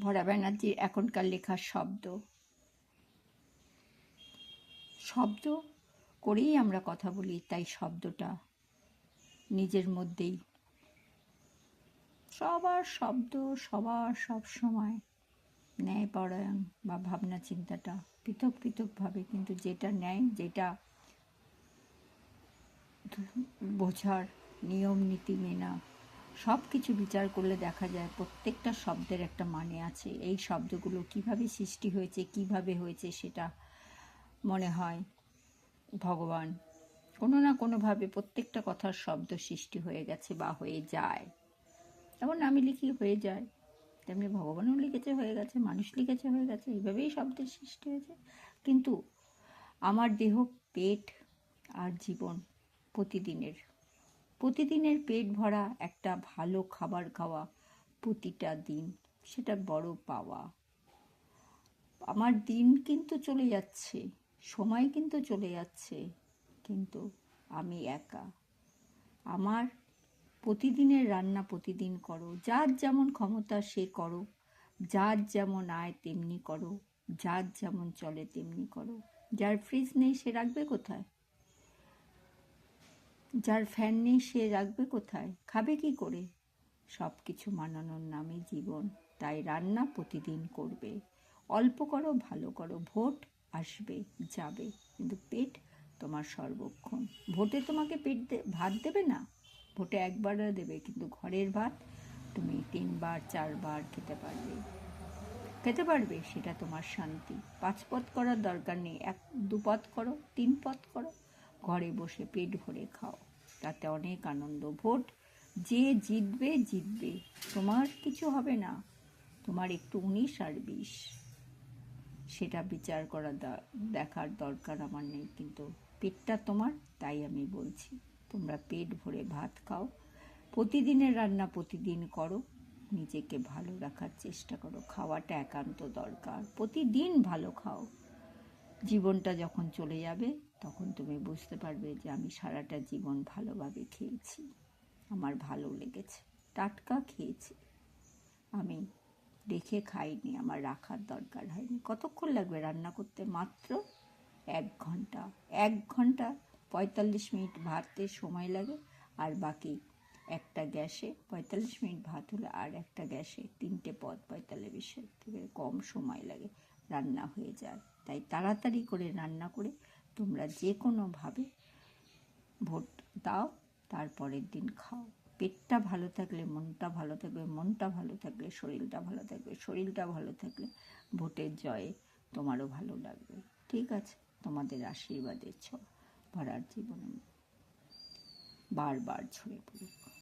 ভরা ব্যানার্জির এখনকার লেখার শব্দ শব্দ করেই আমরা কথা বলি, তাই শব্দটা নিজের মধ্যেই। সবার শব্দ সবার সব সময় ন্যায়পরায়ণ বা ভাবনা চিন্তাটা পৃথক পৃথকভাবে, কিন্তু যেটা ন্যায়, যেটা বোঝার, নিয়ম নীতি মেনা, সব কিছু বিচার করলে দেখা যায় প্রত্যেকটা শব্দের একটা মানে আছে। এই শব্দগুলো কিভাবে সৃষ্টি হয়েছে, কিভাবে হয়েছে, সেটা মনে হয় ভগবান কোনো না কোনোভাবে প্রত্যেকটা কথার শব্দ সৃষ্টি হয়ে গেছে বা হয়ে যায়। যেমন আমি লিখি হয়ে যায়, তেমনি ভগবানও লিখেছে হয়ে গেছে, মানুষ লিখেছে হয়ে গেছে, এইভাবেই শব্দের সৃষ্টি হয়েছে। কিন্তু আমার দেহ, পেট আর জীবন প্রতিদিনের পেট ভরা একটা ভালো খাবার খাওয়া প্রতিটা দিন, সেটা বড় পাওয়া। আমার দিন কিন্তু চলে যাচ্ছে, সময় কিন্তু চলে যাচ্ছে, কিন্তু আমি একা। আমার প্রতিদিনের রান্না প্রতিদিন করো, যার যেমন ক্ষমতা সে করো, যার যেমন আয় তেমনি করো, যার যেমন চলে তেমনি করো। যার ফ্রিজ নেই সে রাখবে কোথায়? যার ফ্যান নেই সে রাখবে কোথায়? খাবে কি করে? সব কিছু মানানোর নামে জীবন। তাই রান্না প্রতিদিন করবে, অল্প করো, ভালো করো। ভোট আসবে যাবে, কিন্তু পেট তোমার সর্বক্ষণ। ভোটে তোমাকে ভাত দেবে না, ভোটে একবার দেবে, কিন্তু ঘরের ভাত তুমি 3 বার 4 বার খেতে পারবে, সেটা তোমার শান্তি। 5 পদ করার দরকার নেই, 1-2 পদ করো, 3 পদ করো, ঘরে বসে পেট ভরে খাও, তাতে অনেক আনন্দ। ভোট যে জিতবে, তোমার কিছু হবে না, তোমার একটু 19 আর 20, সেটা বিচার করা দেখার দরকার আমার নেই, কিন্তু পেটটা তোমার। তাই আমি বলছি তোমরা পেট ভরে ভাত খাও, প্রতিদিনের রান্না প্রতিদিন করো, নিজেকে ভালো রাখার চেষ্টা করো। খাওয়াটা একান্ত দরকার, প্রতিদিন ভালো খাও। জীবনটা যখন চলে যাবে তখন তুমি বুঝতে পারবে যে আমি সারাটা জীবন ভালোভাবে খেয়েছি, আমার ভালো লেগেছে, টাটকা খেয়েছি, আমি রেখে খাইনি, আমার রাখার দরকার হয়নি। কতক্ষণ লাগবে রান্না করতে? মাত্র 1 ঘন্টা। 1 ঘন্টা 45 মিনিট ভাতে সময় লাগে, আর বাকি একটা গ্যাসে 45 মিনিট ভাত হলে আর একটা গ্যাসে 3টে পদ, 45-এর থেকে কম সময় লাগে, রান্না হয়ে যায়। তাই তাড়াতাড়ি করে রান্না করে তোমরা যে কোনোভাবে ভোট দাও, তারপরের দিন খাও। পেটটা ভালো থাকলে মনটা ভালো থাকবে, মনটা ভালো থাকলে শরীরটা ভালো থাকবে, শরীরটা ভালো থাকলে ভোটের জয়ে তোমারও ভালো লাগবে। ঠিক আছে, তোমাদের আশীর্বাদের ছোঁয়া ভরার জীবনে বারবার ছড়ে পড়ুক।